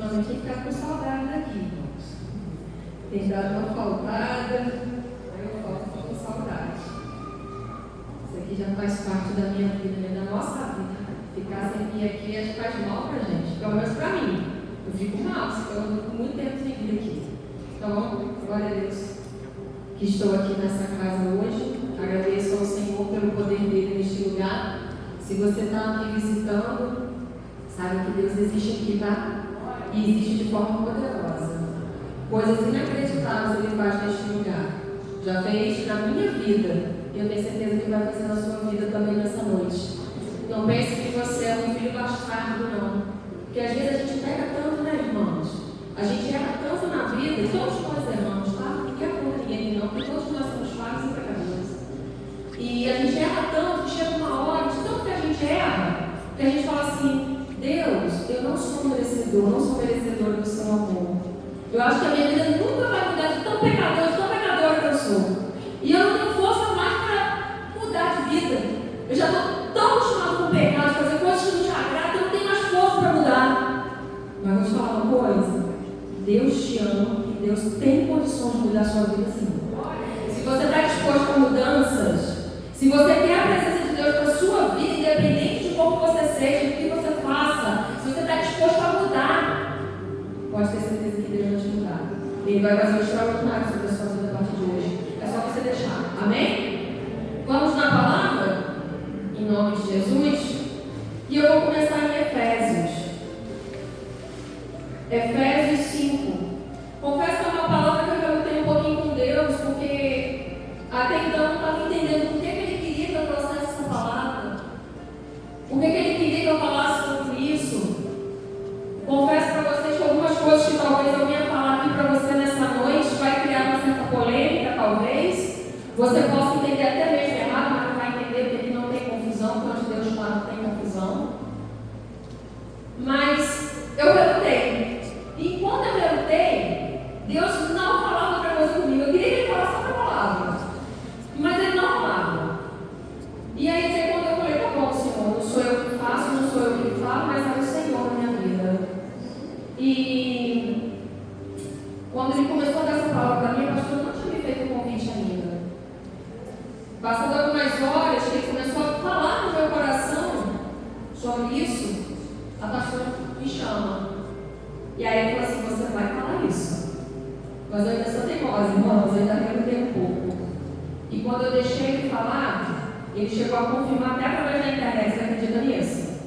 ultimamente tem ficado com saudade daqui, irmãos. Tem dado uma faltada, aí eu volto com saudade. Isso aqui já faz parte da minha vida, da nossa vida. Ficar sem vir aqui acho que faz mal pra gente, pelo menos pra mim. Eu fico mal, porque eu fico muito tempo sem vir aqui. Então, glória a Deus que estou aqui nessa casa hoje. Agradeço ao Senhor pelo poder dele neste lugar. Se você está aqui visitando, sabe que Deus existe aqui, tá? E existe de forma poderosa. Coisas inacreditáveis Ele faz neste lugar. Já fez na minha vida. E eu tenho certeza que vai fazer na sua vida também nessa noite. Não pense que você é um filho bastardo, não. Porque às vezes a gente pega tanto, né, irmãos? A gente erra tanto na vida, e todos nós erramos, tá? Não quero contra ninguém, não, porque todos nós somos falhos e pecadores. E a gente erra tanto, que chega uma hora, de tanto que a gente erra, que a gente fala assim: Deus, eu não sou merecedor, não sou merecedor do seu amor. Eu acho que a minha vida nunca vai mudar de tão pecadora que eu sou. E eu não tenho força mais para mudar de vida. Eu já estou tão acostumado com o pecado, fazer coisas que não te agradam, que eu não tenho mais força para mudar. Mas vou te falar uma coisa: Deus te ama e Deus tem condições de mudar a sua vida sim. Se você está disposto a mudanças, se você quer a presença de Deus na sua vida, independente de como você seja, do que você faça, se você está disposto a mudar, pode ter certeza que Deus vai te mudar. Ele vai fazer um extraordinário sobre a sua vida a partir de hoje. É só você deixar. Amém? Vamos na palavra? Em nome de Jesus. E eu vou começar em Efésios. Efésios 5. Confesso que é uma palavra que eu tenho um pouquinho com Deus, porque até então eu não estava entendendo por que Ele queria que eu trouxesse essa palavra. Por que Ele queria que eu falasse sobre isso. Confesso para vocês que algumas coisas que talvez eu venha falar aqui para você nessa noite vai criar uma certa polêmica, talvez. Você possa entender até mesmo errado, mas não vai entender porque aqui não tem confusão, quando Deus fala não tem confusão. Mas eu relutei. E enquanto eu relutei, Deus não falava outra coisa comigo. Eu queria que Ele falasse outra palavra, mas Ele não falava. E aí, quando eu falei: tá bom, Senhor, não sou eu que faço, não sou eu que falo, mas é o Senhor na minha vida. E quando Ele começou a dar essa palavra para mim, a pastora não tinha me feito o convite ainda. Passando algumas horas, Ele começou a falar no meu coração sobre isso. A pastora me chama. E aí ele falou assim: você vai falar isso. Mas eu ainda sou teimosa, irmãos, eu ainda relutei um pouco. E quando eu deixei ele falar, ele chegou a confirmar até através da internet. Você acredita nisso?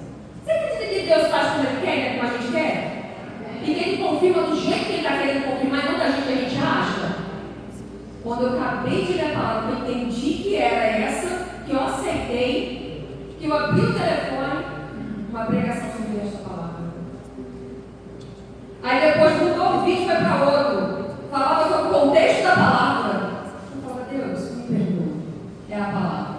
Você acredita que Deus faz como Ele quer, né? Como a gente quer? E que Ele confirma do jeito que Ele está querendo confirmar, e não da gente que a gente acha? Quando eu acabei de ler a palavra, eu entendi que era essa, que eu aceitei, que eu abri o telefone, uma pregação sobre esta palavra. Aí depois mudou o vídeo, foi para outro. Falava sobre o contexto da palavra. Eu falava: Deus, me perdoa. É a palavra.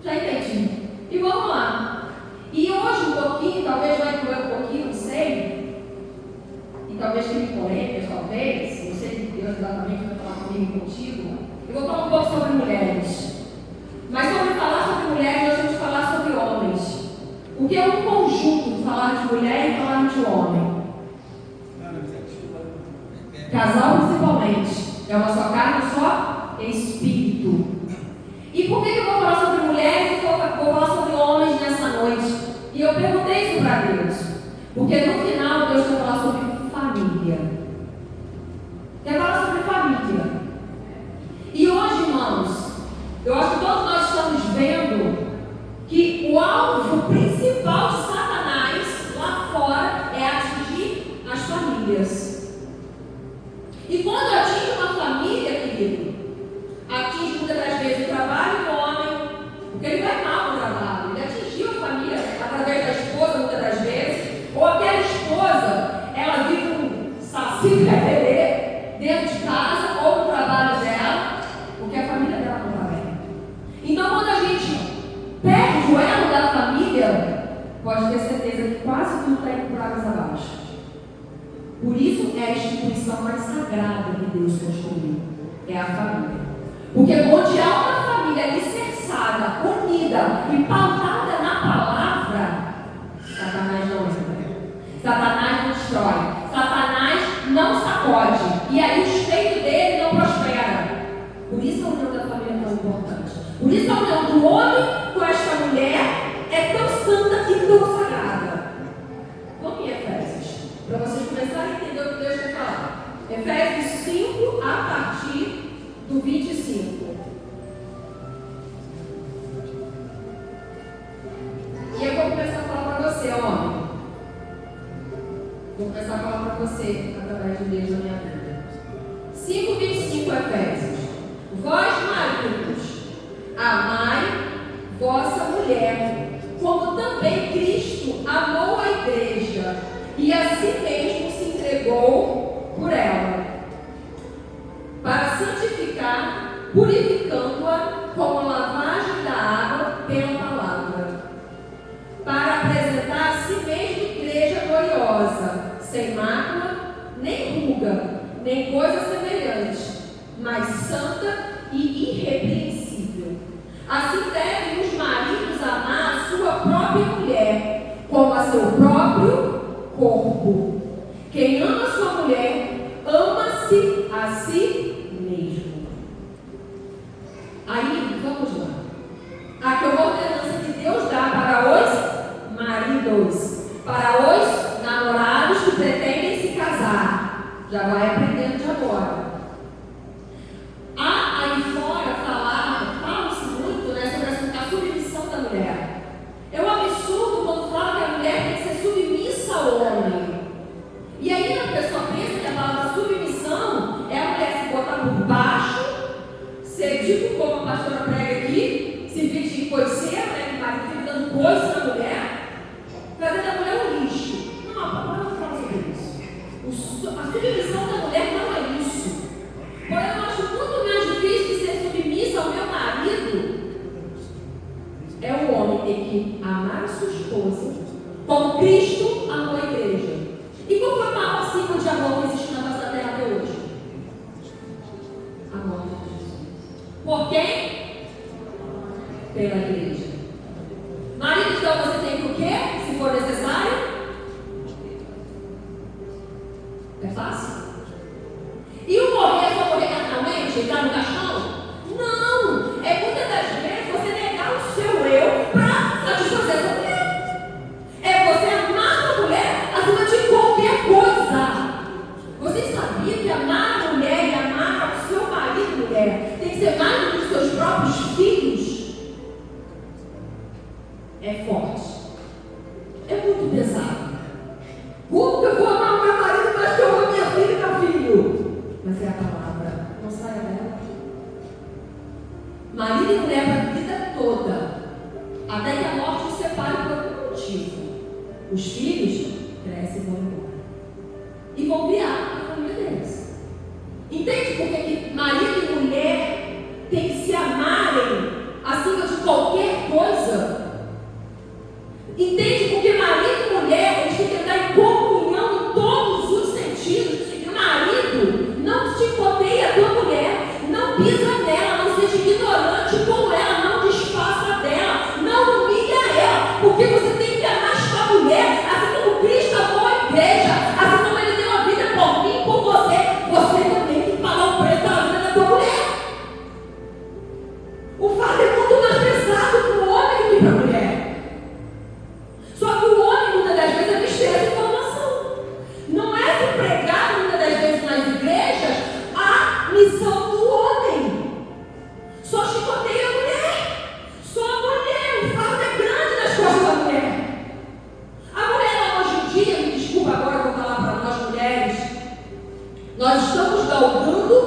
Já entendi. E vamos lá. E hoje um pouquinho, talvez vai doer um pouquinho, não sei. E talvez tenha polêmicas, talvez. Não sei se Deus exatamente vai falar comigo e contigo. Eu vou falar um pouco sobre mulheres. Mas sobre falar sobre mulheres, nós vamos falar sobre homens. Porque é um conjunto falar de mulher e falar de homem. Casal principalmente. É uma só carne, só espírito. E por que eu vou falar sobre mulheres e vou falar sobre homens nessa noite? E eu perguntei isso para Deus. Porque no final Deus quer falar sobre família. Quer falar sobre família. E hoje, irmãos, eu acho que todos nós estamos vendo que o alvo principal de Satanás lá fora é atingir as famílias. E quando atinge uma família, querido, atinge muitas das vezes o trabalho do homem, porque ele vai mal no trabalho. Ele atingiu a família através da esposa, muitas das vezes, ou aquela esposa, ela vive um saci-pererê dentro de casa ou no trabalho dela, porque a família dela não está bem. Então, quando a gente perde o elo da família, pode ter certeza que quase tudo está indo por águas abaixo. Por isso é a instituição mais sagrada que Deus construiu, é a família. Porque onde há uma família alicerçada, unida e pautada na palavra, Satanás não entra. Satanás não destrói. você, homem. Vou começar a falar para você através de Deus na minha vida. 5:25 Efésios. Vós, maridos, amai vossa mulher, como também Cristo amou a igreja e a si mesmo se entregou por ela, para santificar, purificando-a com a lavagem da água pela palavra, para apresentar a si mesmo igreja gloriosa, sem mácula, nem ruga, nem coisa semelhante, mas santa e irrepreensível. Assim devem os maridos amar a sua própria mulher, como a seu próprio corpo. Quem ama sua mulher, ama-se a si mesmo. Aí, vamos lá. Aqui é uma ordenança que Deus dá para os maridos, para os namorados que pretendem se casar. Já vai aprendendo de agora. Há aí fora fala-se muito, né, sobre a submissão da mulher. É um absurdo quando fala que a mulher tem que ser submissa ao homem. E aí a pessoa pensa que a palavra submissão é a mulher se botar por baixo, ser tipo como a pastora prega aqui, se vestir de coiceira, né, que o marido fica dando coice na mulher, fazendo a mulher um lixo. Não, a palavra não fala sobre isso. A submissão da mulher não é isso. Porém, eu acho muito mais difícil que ser submissa ao meu marido. É o homem ter que amar a sua esposa como Cristo amou a igreja. E qual foi o maior ciclo de amor que existe na face da terra até hoje? Amor de Jesus. Por quem? Pela igreja. Marido, então você tem que o quê? Se for necessário? É fácil? E o morrer é só morrer carnalmente? Entrar no caixão? Não! É muitas das vezes você negar o seu eu para satisfazer a sua mulher. É você amar a sua mulher acima de qualquer coisa. Você sabia que amar a mulher e amar o seu marido e mulher tem que ser mais do que os seus próprios filhos? É forte. É muito pesado. Como que eu vou amar o meu marido, mas que eu amo minha filha e meu filho? Mas é a palavra, não saia dela. Marido e mulher para a vida toda, até que a morte os separe por algum motivo. Os filhos crescem e vão embora. E vão criar a família deles. Entende por que marido e mulher têm que se amarem acima de qualquer coisa? Entende por que marido e mulher eles têm que entrar em comunhão em todos os sentidos? E o marido não chicoteia a tua mulher, não pisa nela, não seja ignorante com ela, não desfaça dela, não humilha ela, porque você tem que amar a sua mulher, assim como Cristo amou a igreja, assim como ele deu a vida por mim e por você, você também tem que pagar o preço da vida da tua mulher. O fardo é muito mais pesado para o homem do que para a mulher. Só que o homem, muitas das vezes, é mistério essa informação. Não é se pregar, muitas das vezes, nas igrejas, a missão do homem. Só chicoteia a mulher. Só a mulher. O fardo é grande nas costas da mulher. A mulher, hoje em dia, me desculpa agora, eu vou falar para nós mulheres, nós estamos galgando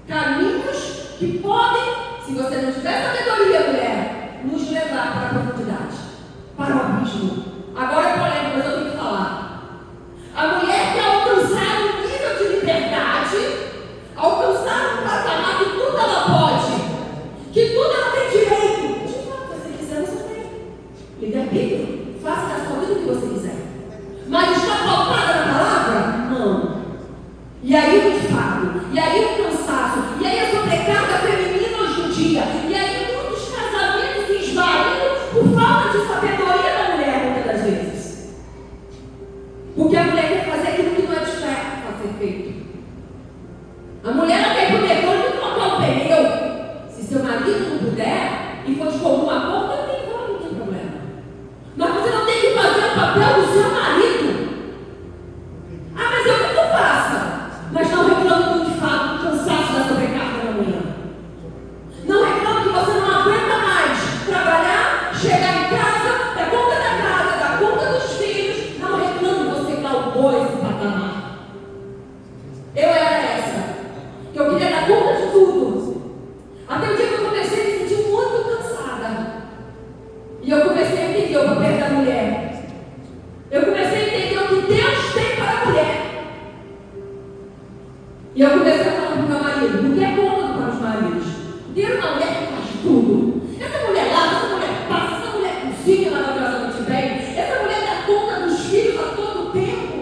caminhos que podem, se você não tiver sabedoria, mulher, nos levar para entender o papel da mulher. Eu comecei a entender o que Deus tem para a mulher. E eu comecei a falar para o meu marido, o que é cômodo para os maridos? Ter uma mulher que faz tudo. Essa mulher lava, essa mulher passa, essa mulher cozinha maravilhosamente bem. Essa mulher dá conta dos filhos a todo tempo.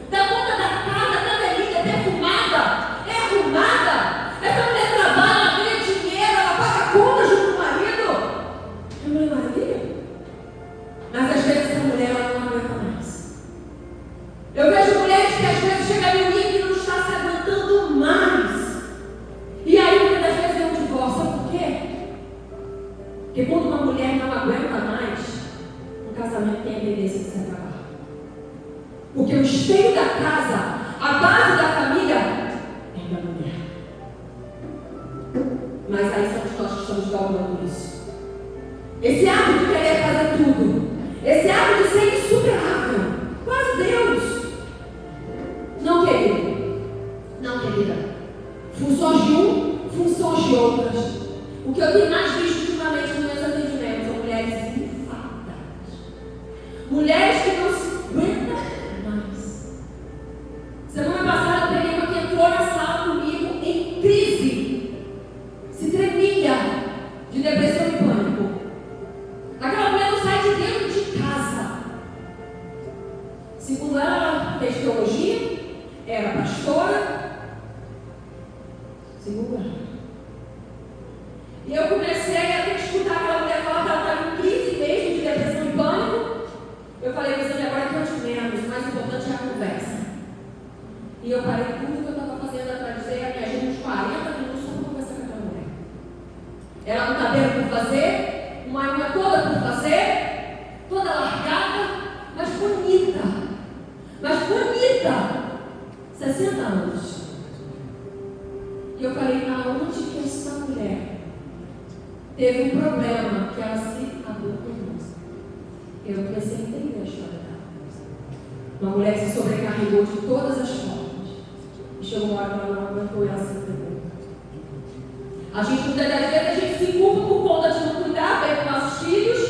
Dá conta da casa, a casa é linda, é perfumada, é arrumada. Essa mulher trabalha, ela ganha dinheiro, ela paga conta junto com o marido. É mulher maravilha. Mas às vezes essa mulher ela não aguenta mais. Eu vejo mulheres que às vezes chegam no nível e não está se aguentando mais. E aí muitas das vezes é um divórcio. Sabe por quê? Porque quando uma mulher não aguenta mais, o casamento tem a tendência de se acabar. Porque o esteio da casa, a base da família, é da mulher. Mas aí somos nós que estamos galgando isso. Esse ato de querer fazer tudo, esse ato de ser insuperável, quase Deus. Não, querido. Não, querida. Funções de um, funções de outras. O que eu tenho mais visto ultimamente nos meus atendimentos são mulheres infartadas. Mulheres que não se aguentam mais. Semana passada eu peguei uma que entrou na sala comigo em crise. Se tremia de depressão e pânico. Aquela mulher não sai de dentro de casa. Segundo ela fez teologia, era pastora. Segundo ela. E eu comecei a ter que escutar aquela mulher falar que ela estava em crise mesmo, de depressão e pânico. Eu falei, mas agora que eu te menos, o mais importante é a conversa. E eu parei tudo que eu estava fazendo atrás de dizer, a minha gente uns 40 minutos só para conversar com aquela mulher. Ela com o cabelo por fazer, uma unha toda por fazer, toda largada, mas bonita. Mas bonita. 60 anos. E eu falei, aonde que essa mulher teve um problema que ela se abriu conosco? Eu comecei a entender a história dela. Uma mulher que se sobrecarregou de todas as formas. E chegou uma hora que ela não aguentou e ela se entregou. A gente, muitas das vezes, a gente se culpa por conta de não cuidar bem dos nossos filhos,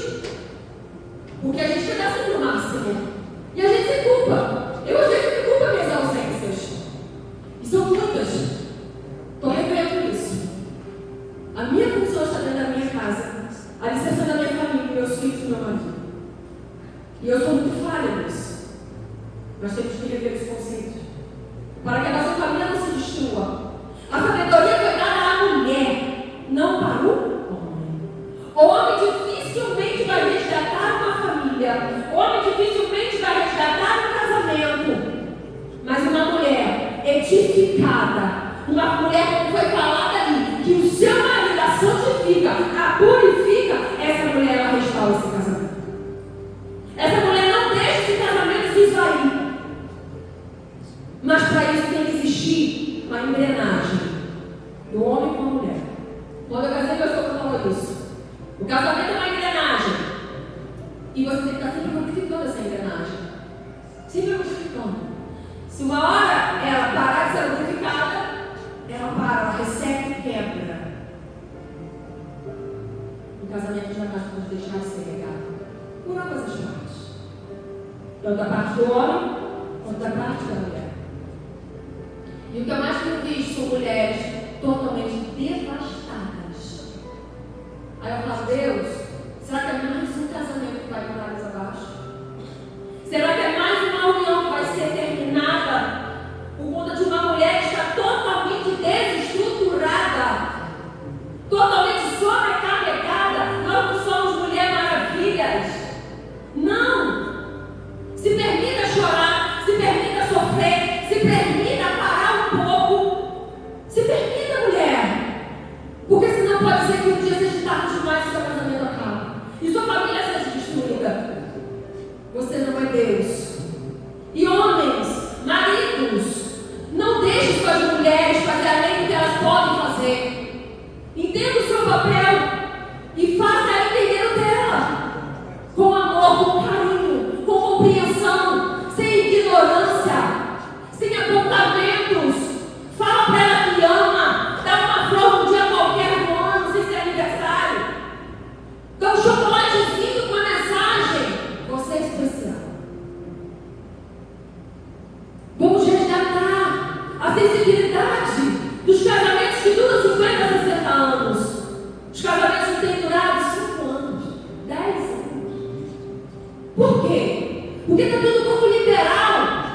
porque a gente quer dar sempre o máximo. E a gente se culpa. Eu, às vezes, me culpo minhas ausências. E são muitas. Estou revendo isso. A minha função está dentro da minha casa, a licença da minha família, meus filhos e meu marido. E eu sou muito falha nisso. Nós temos que rever os conceitos, para que a nossa família não se destrua. A sabedoria foi dada à mulher, não para o homem. O homem dificilmente vai resgatar uma família. O homem dificilmente vai resgatar um casamento. Mas uma mulher edificada, uma mulher, como foi falado ali, que o seu marido a santifica, a purifica, essa mulher ela restaura esse casamento. Essa mulher não deixa esse casamento se esvair. Mas para isso tem que existir uma engrenagem do homem com a mulher. Quando eu casei, meu sogro falou isso. O casamento é uma engrenagem. E você tem que estar sempre modificando essa engrenagem. Sempre modificando. Se uma hora ela parar de ser modificada, ela para, ela resseca e quebra. O casamento jamais pode deixar de ser regado por ambas as partes. Tanto da parte do homem, quanto da parte da mulher. E o que eu mais tenho visto são mulheres totalmente devastadas. Aí eu falo, Deus, será que é mais um casamento que vai por águas abaixo? Será que é mais uma união que vai ser terminada por conta de uma mulher que está totalmente desestruturada, totalmente sobrecarregada? Nós não somos mulheres maravilhas. Não! Se permita chorar, se permita sofrer, se permita parar um pouco. Se permita, mulher. Porque senão pode ser que um dia seja tarde demais e seu casamento Por quê? Porque está todo mundo liberal,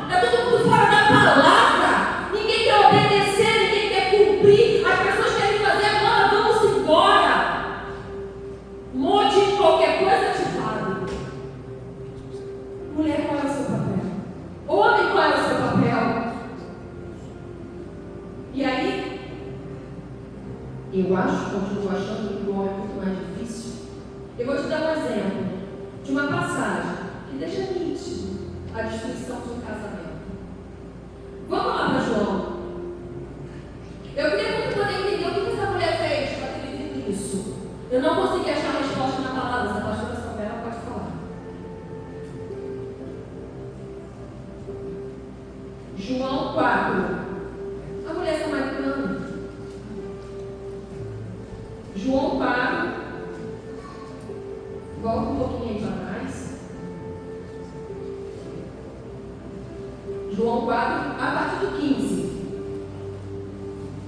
está todo mundo fora da palavra, ninguém quer obedecer, ninguém quer cumprir, as pessoas querem fazer agora, vamos embora. Um monte de qualquer coisa te fala. Mulher, qual é o seu papel? Homem, qual é o seu papel? E aí, eu continuo achando que o homem é muito mais difícil. Eu vou te dar um exemplo de uma passagem que deixa nítido a destruição de um casamento. Vamos lá para João. Eu queria muito poder entender o que essa mulher fez para ter vivido isso. Eu não consegui achar a resposta na palavra. Se a pastora souber, ela pode falar. João 4. A mulher samaritana. João 4. Volta um pouquinho aí para trás. João 4, a partir do 15.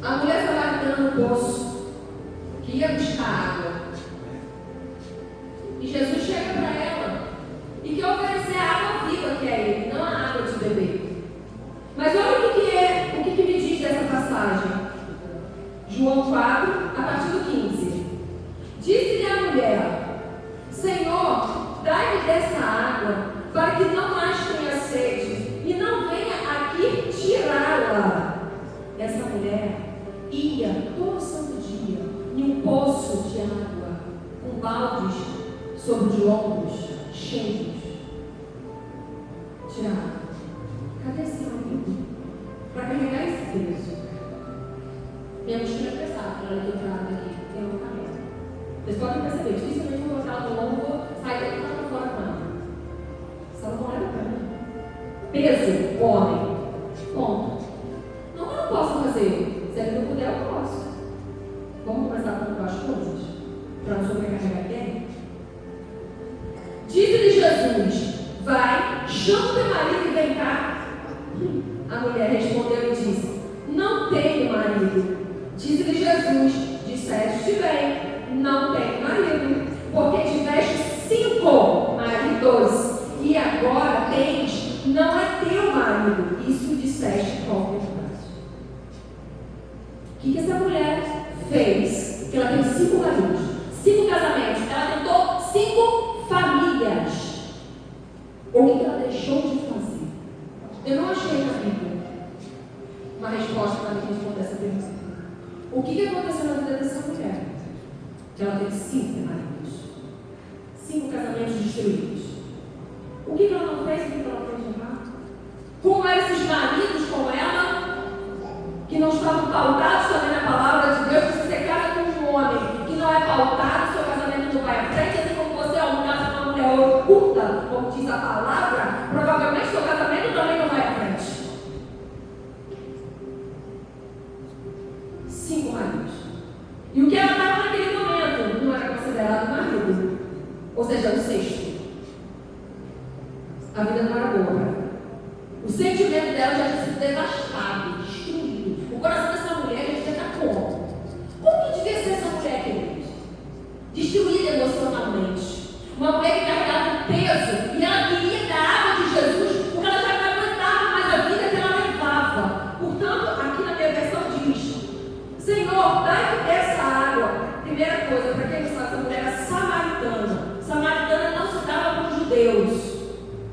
A mulher samaritana no poço, que ia buscar água. E Jesus chega para ela e quer oferecer a água viva que é ele, não a água de beber. Mas olha o que me diz dessa passagem. João 4, a partir do 15. Disse-lhe a mulher: Senhor, dai-me dessa água, para que não mais tenha sede, e não venha aqui tirá-la. Essa mulher ia todo santo dia em um poço de água, com baldes sobre os ombros, cheios de água. Cadê esse amigo? Para carregar esse peso. Minha mochila é pesada, para ela ter entrado aqui, tem um caminho. Vocês podem perceber, dificilmente vou colocar ela no longo, sai daqui e lá para fora com ela. Salomão era para mim. Peso, homem. Ponto. Não, eu não posso fazer. Se ele não puder, eu posso. Vamos começar com as coisas? Para não sobrecarregar ninguém? Disse-lhe Jesus: vai, chama teu marido e vem cá. A mulher respondeu e disse: não tenho marido. Disse-lhe Jesus: disseste bem, não tenho marido, porque tiveste 5 maridos, e agora tens, não é teu marido. Isso disseste com verdade. O que essa mulher fez? Que ela tem 5 maridos, 5 casamentos, ela tentou 5 famílias. O que ela deixou de fazer? Eu não achei na Bíblia uma resposta para me responder essa pergunta. O que aconteceu na vida dessa mulher? Ela teve 5 maridos, 5 casamentos destruídos. O que ela não fez? O que ela fez de errado? Como eram esses maridos com ela, que não estavam pautados também na palavra de Deus? Se você casa com um homem que não é pautado, seu casamento não vai à frente, assim como você é um caso com uma mulher oculta, como diz a palavra, provavelmente seu casamento também não vai à frente. 5 maridos. E o que ela estava naquele momento não era considerado marido, ou seja, o 6º. A vida não era boa para ela. O sentimento dela já tinha sido devastado, destruído. O coração dessa mulher já devia estar como? Como que devia ser essa mulher, queridos? Destruída emocionalmente. Uma mulher que carregava um peso e ela queria da água de Jesus porque ela já não aguentava mais a vida que ela levava. Portanto, aqui na minha versão diz: Senhor, dai-me essa água. Primeira coisa, para quem não sabe, essa mulher era samaritana. Samaritana não se dava com os judeus.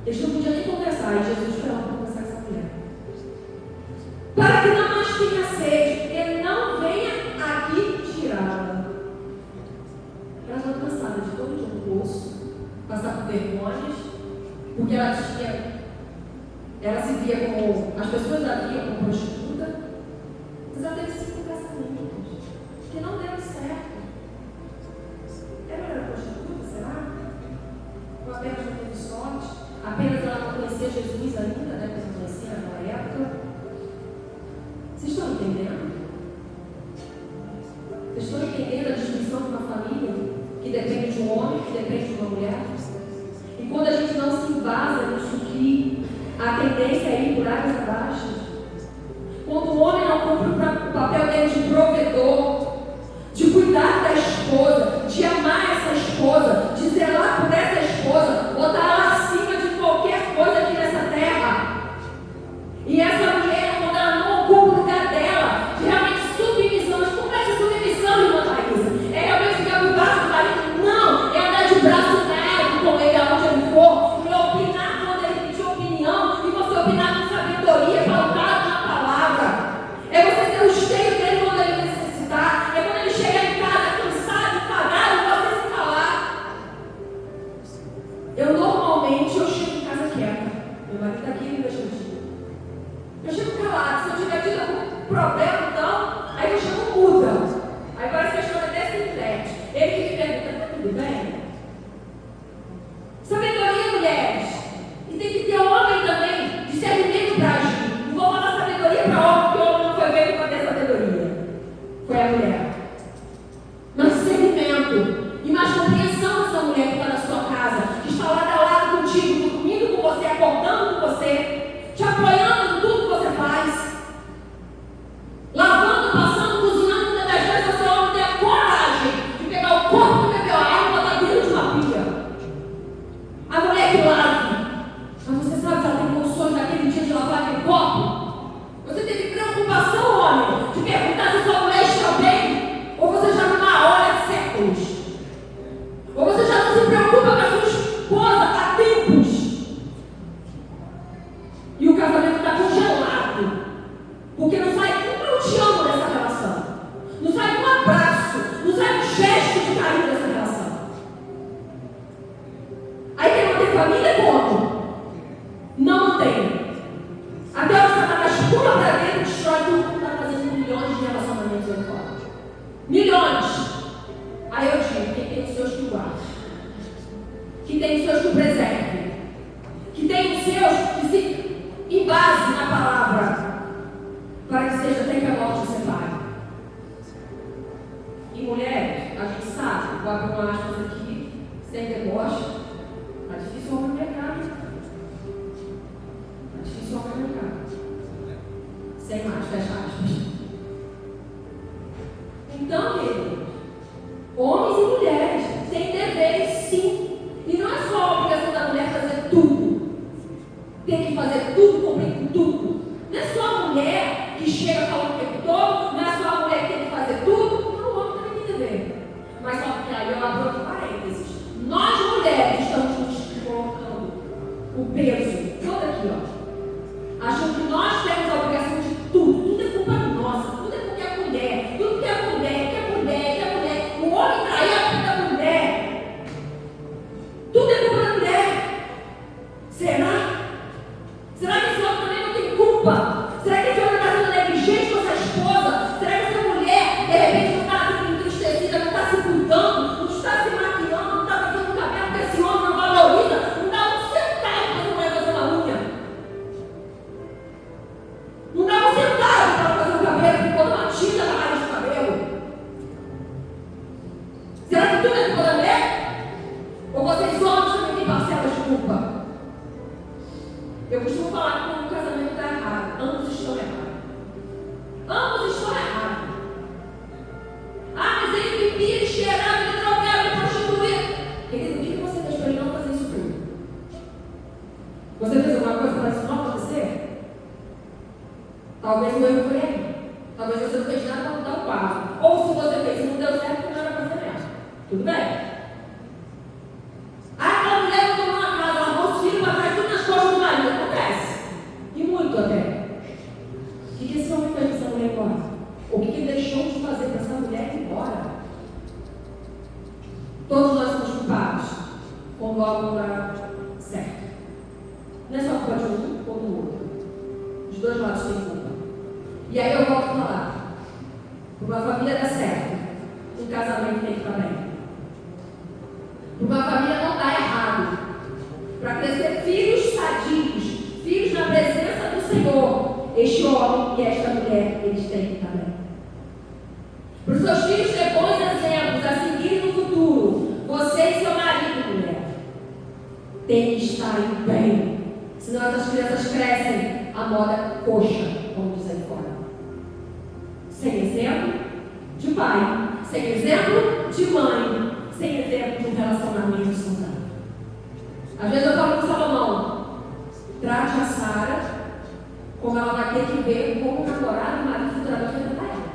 Eles não podiam nem conversar, e Jesus foi lá para conversar com essa mulher. Para que não mais tenha sede, ele não venha aqui tirá-la. Ela já cansada de todo dia no poço, passar por vergonhas, porque ela se via como, as pessoas a viam como prostituta, mas ela teve 5 casamentos, que não deram certo. Ela era prostituta, será? Ou apenas não teve sorte? Apenas ela não conhecia Jesus ainda, né? Porque não conhecia naquela época. Vocês estão entendendo? Vocês estão entendendo a destruição de uma família que depende de um homem, que depende de uma mulher? E quando a gente não se embasa nisso aqui, a tendência é ir por águas abaixo. Quando o homem não cumpre o papel dele de provedor, de cuidar da esposa, de amar essa esposa, de zelar por essa esposa, botar ela Normalmente eu chego em casa quieta. Meu marido está aqui e me deixa mentir. Eu chego calado. Se eu tiver tido algum problema, então, aí eu chego muda. Aí parece que a história desse internet. Ele que me pergunta, tá tudo bem? Sabedoria, mulheres. E tem que ter homem também, discernimento para agir. Não vou falar sabedoria para homem, porque o homem não foi feito para ter sabedoria. Foi a mulher. Mas discernimento e mais compreensão dessa mulher que está na sua casa, que está lado a lado contigo, dormindo com você, acordando com você, te apoiando em tudo que você faz, lavando, passando, cozinhando. Muitas das vezes você homem tem a coragem de pegar o corpo do bebê e botar dentro de uma pia. A mulher que lave, mas você sabe que ela tem condições naquele dia de lavar aquele copo? Você teve preocupação, homem, de perguntar se sua mulher está bem? Ou você já numa hora de séculos? Ou você já não se preocupa com a sua esposa há tempos? E o casamento está congelado. Porque não sai um eu te amo dessa relação. Não sai um abraço. Não sai um gesto de carinho dessa relação. Aí quer manter família como? Não mantém. Até o Satanás pula para dentro e destrói tudo que está fazendo milhões de relacionamentos aí fora. Milhões. Aí eu digo, quem tem os seus que guarde, que tem os seus que preserve, que tem os seus que se embase na palavra, para que seja até que a morte separe. E mulheres, a gente sabe, vou abrir uma aspas aqui, sem deboche, está difícil o homem mercado. Está difícil o homem mercado. Sem mais, fecha aspas. Então, queridos, homens e mulheres têm deveres, sim. E não é só a obrigação da mulher fazer tudo. Tem que fazer tudo, cumprir com tudo. Não é só a mulher que chega falando o tempo todo, não é só a mulher que tem que fazer tudo. Não, o homem também tem dever. Mas só que aí eu abro outro parênteses. Nós, mulheres, estamos nos colocando o peso todo aqui, ó. Achando que nós temos a obrigação de tudo. Tudo é culpa nossa. Tudo é porque é mulher. Tudo que é mulher, que é mulher, que é mulher. O homem trair a culpa da mulher. Tudo é culpa da mulher. Será? Será que esse homem também não tem culpa? Será que esse homem está sendo negligente com essa esposa? Será que essa mulher, de repente, não está entristecida, não está se cuidando, não está se maquiando, não está fazendo o cabelo que esse homem não valoriza, não dá um centavo para essa mulher fazer uma unha? Não dá um centavo para fazer o cabelo, enquanto uma tinta na raiz do cabelo. Será que tudo é culpa da mulher? Ou vocês homens também têm parcelas de culpa? Eu costumo falar que quando o casamento está errado, ambos estão errados. Ambos estão errados. Ah, mas ele bebia, ele cheirava, ele drogava, ele prostituía. Querido, o que você fez para ele não fazer isso tudo? Você fez alguma coisa para isso não acontecer? Talvez o erro foi aí. Talvez você não fez nada para mudar o quadro. Ou se você fez e não deu certo, porque não era para ser mesmo. Tudo bem? Ah, aquela mulher não tomou na casa, ela arrumou os filhos para trás, tudo nas costas do marido. Acontece. E muito até. O que esse homem fez para essa mulher embora? O que ele deixou de fazer para essa mulher ir embora? Todos nós somos culpados quando algo não dá certo. Não é só culpa de um ou do outro. Os dois lados têm culpa. E aí eu volto a falar. Para uma família dar certo, um casamento tem que estar bem. Para uma família não dar errado. Para crescer filhos sadios, filhos na presença do Senhor, este homem e esta mulher, eles têm que estar bem. Para os seus filhos ter bons exemplos a seguir no futuro, você e seu marido, mulher, tem que estar bem. Senão essas crianças crescem à moda coxa, como diz aí fora. Sem exemplo de pai, sem exemplo de mãe, sem exemplo de um relacionamento saudável. Às vezes eu falo com o Salomão, trate a Sara como ela vai ter que ver como namorado e marido futuramente vai tratar ela.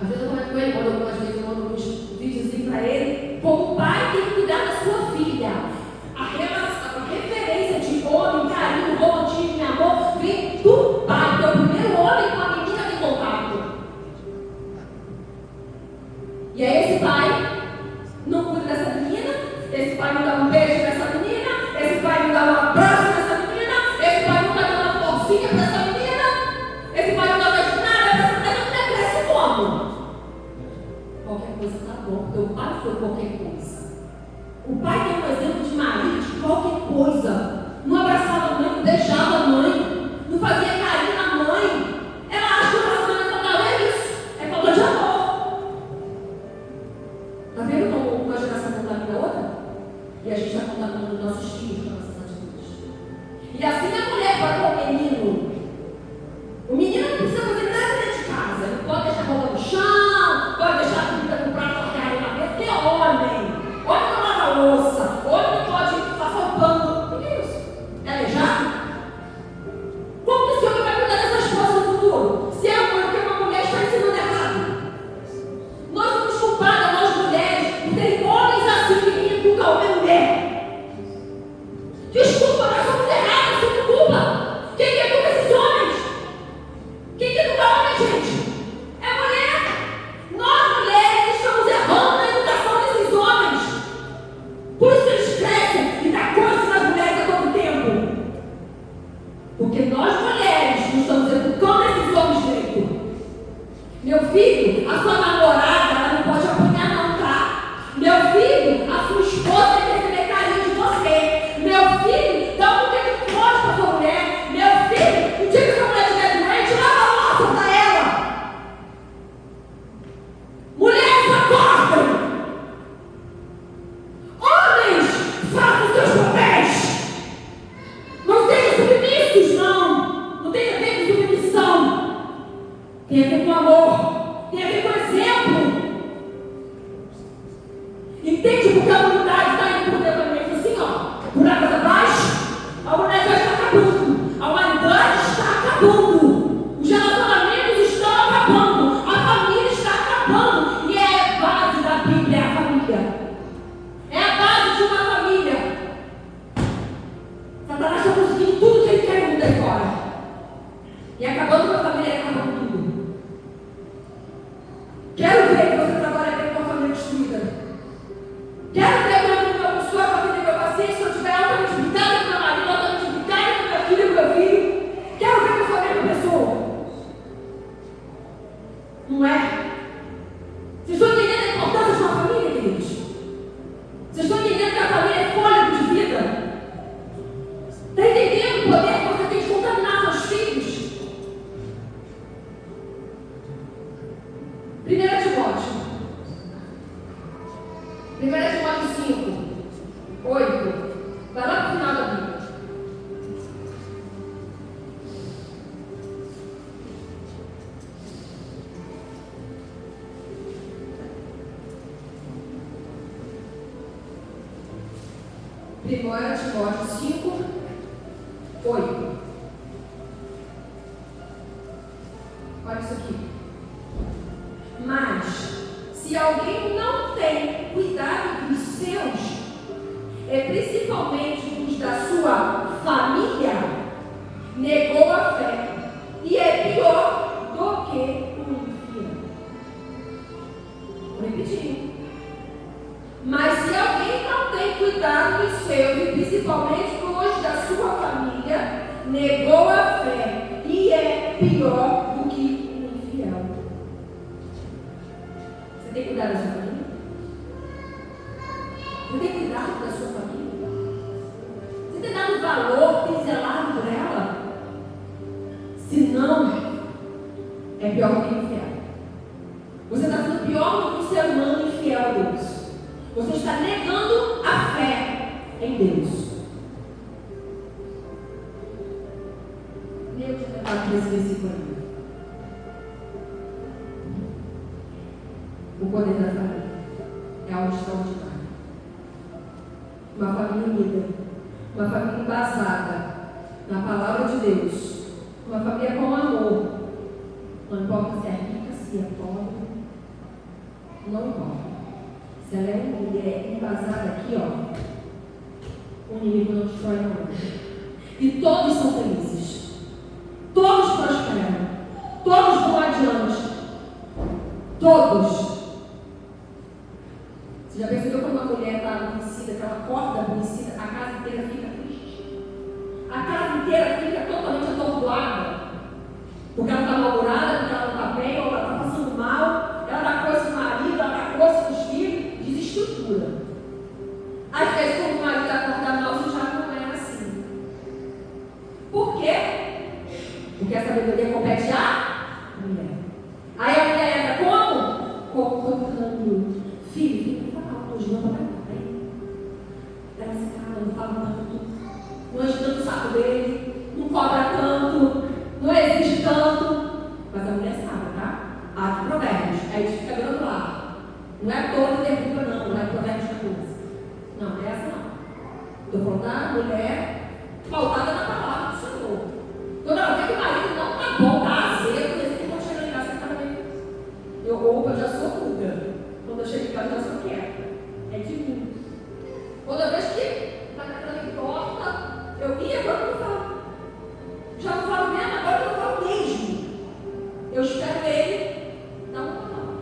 Às vezes eu comento com ele, quando algumas vezes eu mando uns vídeos para ele, como o pai tem que cuidar da sua filha. A referência de homem, carinho, romantismo e amor vem do pai, que é o primeiro homem com a menina tem contato. E aí esse pai não cuida dessa menina, esse pai não dá um beijo O pai tem um exemplo de marido de qualquer coisa. Não abraçava a mãe, não beijava a mãe, não fazia carinho na mãe. Ela acha que o relacionamento total é isso. É falta de amor. Está vendo como uma geração contamina a outra? E a gente está contaminando os nossos filhos com nossas atitudes. E assim a mulher vai com o menino. O menino não precisa fazer nada dentro de casa. Ele pode deixar a roupa no chão, pode deixar a comida no prato para cair na mesa, porque é homem. Homem não lava a louça, homem não pode passar o pano. O que é isso? É aleijado? Como que esse homem vai cuidar dessa esposa no futuro? Se é uma mulher está ensinando errado. Nós somos culpadas, nós mulheres, por ter homens assim que educam a mulher. Desculpa, nós somos erradas, somos culpa. Quem educa esses homens? Quem educa homem, gente? É mulher. Nós mulheres estamos errando na educação desses homens. Por isso que eles crescem e dá coisa nas mulheres a todo tempo. Porque nós mulheres não estamos educando esses homens direito. Meu filho, a sua namorada, ela não pode apanhar não, tá? Meu filho, a sua esposa tem que receber carinho de você. Meu filho, dá um pouquinho de forte pra sua mulher. Meu filho, o dia que sua mulher estiver doente, lava a louça pra ela. Mulheres, acordem! Homens, façam seus papéis! Não sejam submissos, não! Não tem a ver com submissão! Tem a ver com amor! Tem a ver com exemplo! Entende porque a humanidade está indo por dentro assim, ó, por águas abaixo? A humanidade está acabando! A humanidade está acabando! Os relacionamentos estão acabando! A família está acabando! E é a base da Bíblia, é a família! É a base de uma família. Satanás está conseguindo tudo que ele quer no mundo aí fora. E acabando com a família, ele acaba com tudo. Quero ver que você trabalha bem com a família destruída. Quero ver quando eu abençoe a família do meu paciente, se eu estiver altamente brigada com meu marido, altamente brigada com minha filha, com meu filho. Quero ver que eu sou a mesma pessoa. Não é? Vocês estão entendendo a importância de uma família, queridos? Vocês estão entendendo que a família é fôlego de vida? Está entendendo o poder que você tem de contaminar seus filhos? 1 Timóteo. 1 Timóteo 5, 8. Vai lá para o final da Bíblia. Primeira Timóteo 5, 8. Olha isso aqui. Mas, se alguém não tem cuidado dos seus, principalmente dos da sua família, negou a fé e é pior do que o infiel. Vou repetir. Mas se alguém não tem cuidado dos seus, e principalmente dos da sua família, negou a fé e é pior do que o infiel. Você tem cuidado da sua família? Você tem cuidado da sua família? Você tem dado valor, tem zelado por ela? Se não, é pior do que o infiel. Você está sendo pior do que um ser humano infiel a Deus. Você está negando a fé em Deus. Deus vai falar desse versículo aí. O poder da família é algo extraordinário. Uma família unida, uma família embasada na palavra de Deus, uma família com amor. Não importa se é rica, se é pobre, não importa. Se ela é unida, é embasada aqui, ó, o inimigo não destrói não. E todos são felizes. Todos prosperam. Todos vão adiante. Todos. Você já percebeu quando uma mulher está aborrecida, que ela acorda aborrecida, a casa inteira fica triste? A casa inteira fica totalmente atordoada. Porque ela está mal-humorada, porque ela não está bem, ou ela está passando mal, ela está com esse marido, ela está com esse filhos, desestrutura. A Estou falando da mulher pautada na palavra do Senhor. Quando ela vê que o marido não está bom, está azedo, que quando chega em casa, você está bem. Eu já sou muda. Quando eu chego em casa, eu já sou quieta. É de mim. Quando eu vejo que está tratando em torta, eu ia, agora eu não falo. Já não falo mesmo, agora eu não falo mesmo. Eu espero ele dar uma palavra.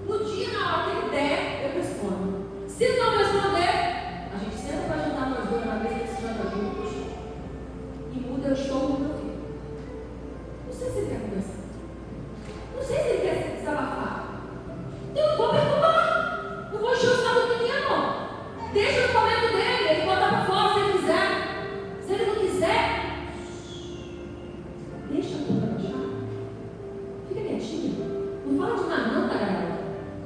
No dia, na hora que ele der, eu respondo. Se não responder, a gente senta para jantar nós dois na mesa desse jantar juntos e muda o estômago do meu filho. Não sei se ele quer conversar. Não sei se ele quer se desabafar. Eu não vou perturbar. Não vou encher o saco do menino. Deixa no momento dele, ele botar para fora se ele quiser. Se ele não quiser, deixa a boca baixar. Fica quietinho. Não fala de nada, não, galera.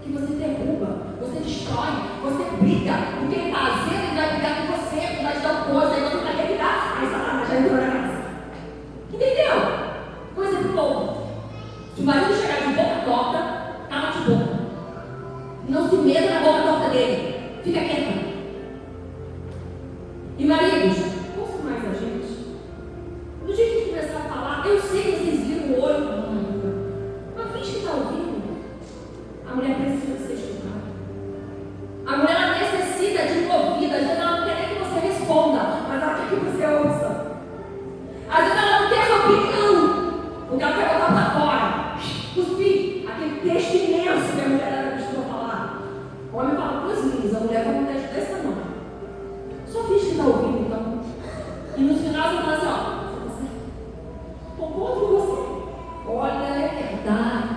Que você derruba, você destrói, você briga. Porque ele está azedo, ele vai brigar com você, ele vai te dar coisa, aí você vai revidar. Aí Satanás já entrou na casa. Entendeu? Coisa do povo. Se o marido chegar de boca torta, cala de boca. Não se meta na boca torta dele. Fica quieta. E maridos, ouçam mais a gente. No dia que a gente começar a falar, eu sei que vocês viram o olho da mãe, mas finge que está ouvindo. A mulher precisa ser escutada. A mulher ela necessita de uma ouvida. Às vezes ela não quer nem que você responda, mas ela quer que você ouça. Às vezes ela não quer sua opinião, porque ela quer botar para fora. Cuspir aquele texto imenso que a mulher costuma falar. O homem fala duas linhas, a mulher fala um texto desse tamanho. Só finge que está ouvindo, então. E no final você fala assim, ó, você concordo com você. Olha, é verdade.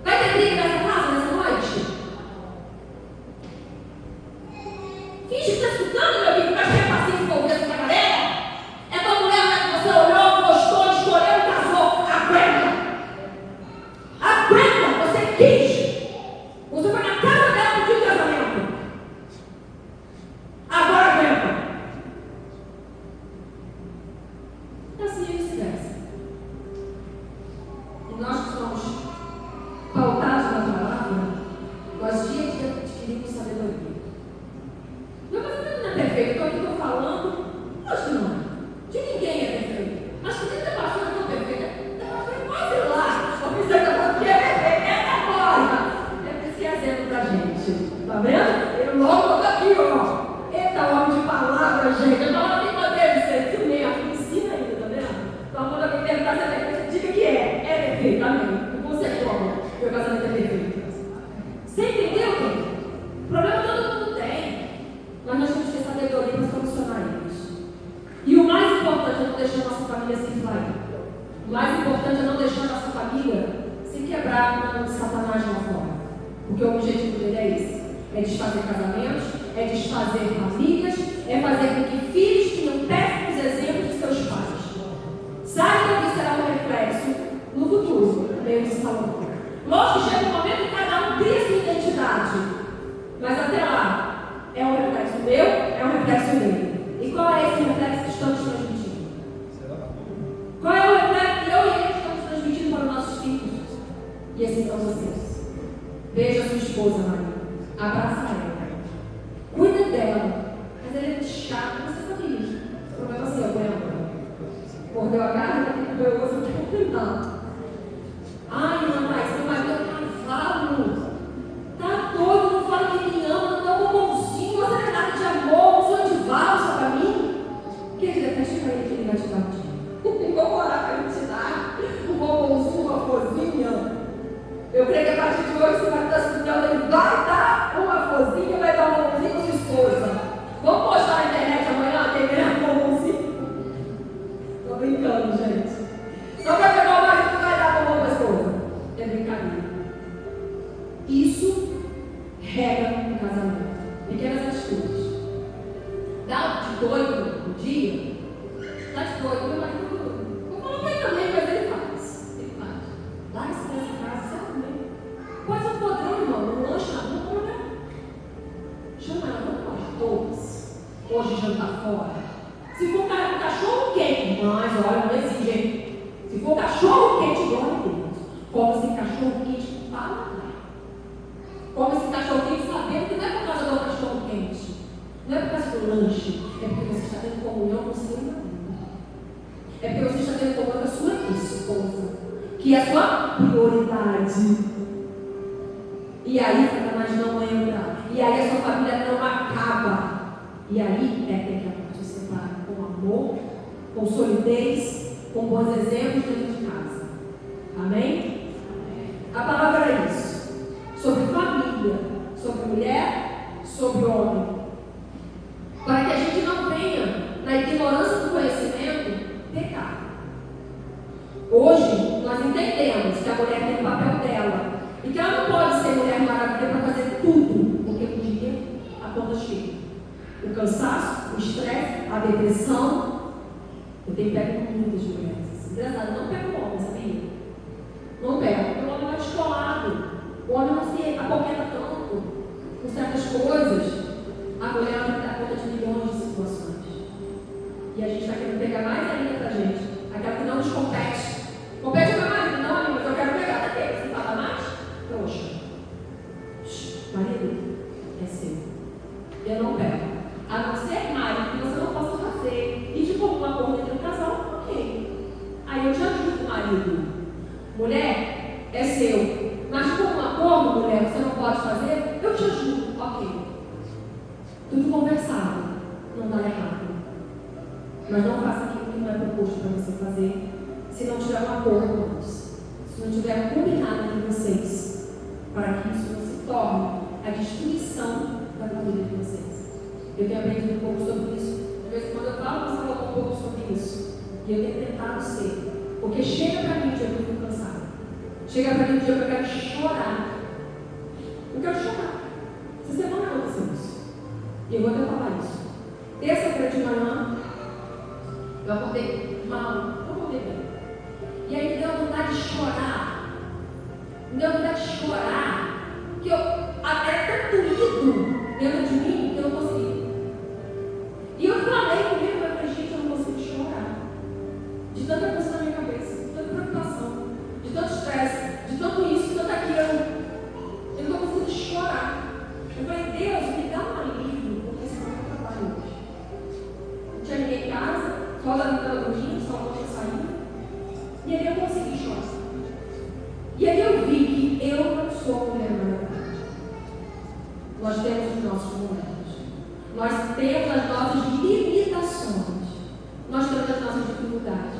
Vai ter briga nessa casa nessa noite? Finge que está escutando, meu filho, para ter paciência com essa camarela. É tua mulher que você olhou, gostou, escolheu e casou. Aguenta! Aguenta! Você quis! Você foi na casa dela pedir casamento. Agora aguenta! Assim ele se desce. E nós que somos pautados na palavra, nós adquirimos sabedoria. Meu casamento não é perfeito, eu estou falando, acho que não é. De ninguém é perfeito. Mas que nem da pastora não é perfeita, da pastora quase lá. A pessoa está falando que é perfeita, é agora. É por isso que é exemplo da gente. Tá vendo? Ele logo botou aqui, ó. Eita, homem de palavra, gente. Eu não tenho poder de ser isso mesmo. Ensina ainda, tá vendo? Então, quando alguém perguntar se é perfeito, diga que é. É perfeito, amém. E você como? Meu casamento é perfeito. Você entendeu, querido? Problema todo mundo tem. Mas nós temos que ter sabedoria para solucionar eles. E o mais importante é não deixar a nossa família se inflamar. O mais importante é não deixar a nossa família se quebrar com a mão de Satanás lá fora. Porque o objetivo dele é esse. É desfazer casamentos, é desfazer famílias, é fazer com que filhos tenham péssimos exemplos de seus pais. Saiba que será um reflexo no futuro, meio de Salomão. Lógico que chega um momento que cada um cria sua identidade. Mas até lá, é um reflexo meu, é um reflexo dele. E qual é esse reflexo que estamos transmitindo? Qual é o reflexo que eu e ele estamos transmitindo para os nossos filhos? E assim são vocês. Beija a sua esposa, marido. Abraça ela. Cuida dela. Mas ele é muito chato, você sabia. O problema é seu, lembra? Mordeu a carne, tem que comer o osso, não tem que não. Ai, mamãe, seu marido é um cavalo. Tá todo, não fala que me ama, não dá um bonzinho, você não é nada de amor, um sonho de valsa pra mim. Querida, pede pra ele que ele vai te dar um dia. Vou orar pra ele te dar um bombonzinho, uma florzinha. Eu creio que a partir de hoje você vai estar estudando, ele vai dar uma florzinha, vai dar um bombonzinho com sua esposa. Vamos postar na internet amanhã, quem ganhar um bombonzinho? Tô brincando, gente. Só pra pegar o marido que vai dar bombom pra esposa. É brincadeira. Isso regra no casamento. Pequenas atitudes. Dá de doido no dia. Dá de doido, meu marido. Eu falo pra ele também, mas ele faz. Ele faz. Larga esse nessa casa, sabe também. Pode ser um podrão, irmão. Um lanche na rua, né? Chama ela, vamos nós todos. Hoje jantar fora. Se for um cachorro quente, mas olha, não exige, hein? Se for cachorro quente, glória a Deus. Come esse cachorro quente, fala. Come esse cachorro quente sabendo que não é por causa do cachorro quente. Não é por causa do lanche, é porque você está tendo comunhão com o seu marido. É porque você está tendo comunhão com a sua esposa, que é a sua prioridade. E aí Satanás não entra. E aí a sua família não acaba. E aí é que a parte separa com amor, com solidez, com bons exemplos dentro de casa. Amém? A palavra é isso. Sobre família, sobre mulher, sobre homem. Para que a gente não venha, na ignorância do conhecimento, pecar. Hoje, nós entendemos que a mulher tem o papel dela. E que ela não pode ser mulher maravilha para fazer tudo. Porque um dia a conta chega. O cansaço, o estresse, a depressão. Eu tenho pego com muitas mulheres. Engraçado, não pego homem, sabia? Não pego, porque o homem vai descolado. O homem não se apoquenta tanto com certas coisas. A mulher vai dar conta de milhões de situações. E a gente está querendo pegar mais ainda pra gente. Aquela que não nos compete. Compete ao meu marido, não, amigo, mas eu quero pegar. Tá aqui, você fala mais? Trouxa. Marido, é seu. Eu não pego. A não ser marido que você não possa fazer. E de comum acordo entre o casal, ok. Aí eu te ajudo, marido. Mulher, é seu. Mas de comum acordo, mulher, você não pode fazer, eu te ajudo, ok. Tudo conversado, não dá errado. Mas não faça aquilo que não é proposto para você fazer, se não tiver um acordo antes. Se não tiver um combinado entre vocês, para que isso não se torne a destruição da família de vocês. Eu tenho aprendido um pouco sobre isso. De vez em quando eu falo, você falou um pouco sobre isso. E eu tenho tentado ser. Porque chega para mim um dia que eu fico cansada. Chega para mim um dia que eu quero chorar. Eu quero chorar. Essa semana aconteceu isso. E eu vou até falar isso. Terça-feira de manhã, eu acordei mal. Eu acordei bem. E aí me deu vontade de chorar. Me deu vontade de chorar. Que eu era tanto doído dentro de mim que eu não consegui. E eu falei comigo, eu falei, gente, eu não consigo chorar. De tanta coisa na minha cabeça, de tanta preocupação, de tanto estresse, de tanto isso, de tanto aquilo. Eu não estou conseguindo chorar. Eu falei, Deus, me dá um alívio, porque senão eu não trabalho hoje. Não tinha ninguém em casa, só a Dani estava dormindo, só a moça saindo. E aí eu consegui chorar. E aí eu vi que eu não sou mulher maravilhosa. Nós temos os nossos momentos. Nós temos as nossas limitações. Nós temos as nossas dificuldades.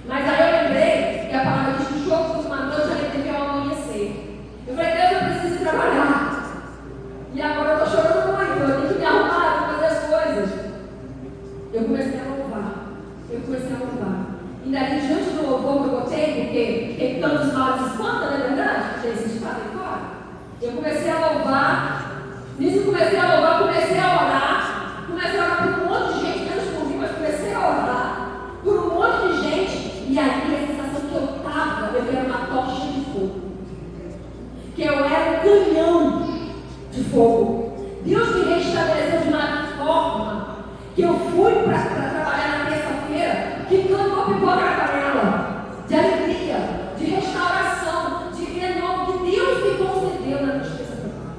Mas aí eu lembrei que a palavra diz que o jogo fosse uma noite, já teve ao amanhecer. Eu falei, Deus, eu preciso trabalhar. E agora eu estou chorando muito, eu tenho que me arrumar, fazer as coisas. Eu comecei a louvar. E dali diante do louvor que eu botei, porque tem tantos males de espanta, não é verdade? Tem esse ditado aí fora. Eu comecei a louvar. Nisso comecei a louvar, comecei a orar. Comecei a orar por um monte de gente, menos por mim, mas comecei a orar por um monte de gente. E aí a sensação que eu estava, eu era uma tocha de fogo. Que eu era um canhão de fogo. Deus me restabeleceu de uma forma que eu fui para trabalhar na terça-feira, que cantou pipoca na panela, de alegria, de restauração, de renovo que Deus me concedeu na tristeza que eu estava.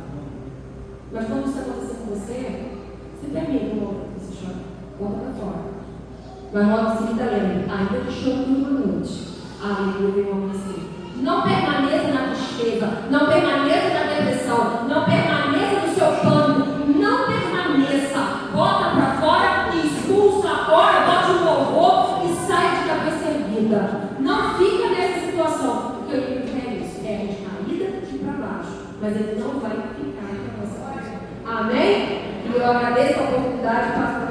Mas quando isso acontecer com você, você permite um momento que você chora, bota para fora. Mas logo em seguida lembre, ainda que choro por uma noite, a alegria vem ao amanhecer. Não permaneça na tristeza, não permaneça na depressão, não permaneça no seu pânico, não permaneça. Bota para fora e expulsa agora, bote um louvor e sai de cabeça erguida. Não fica nessa situação, porque o inimigo é isso, é de caída e para baixo, mas ele não vai ficar na nossa vida. Amém? E eu agradeço a oportunidade, passo para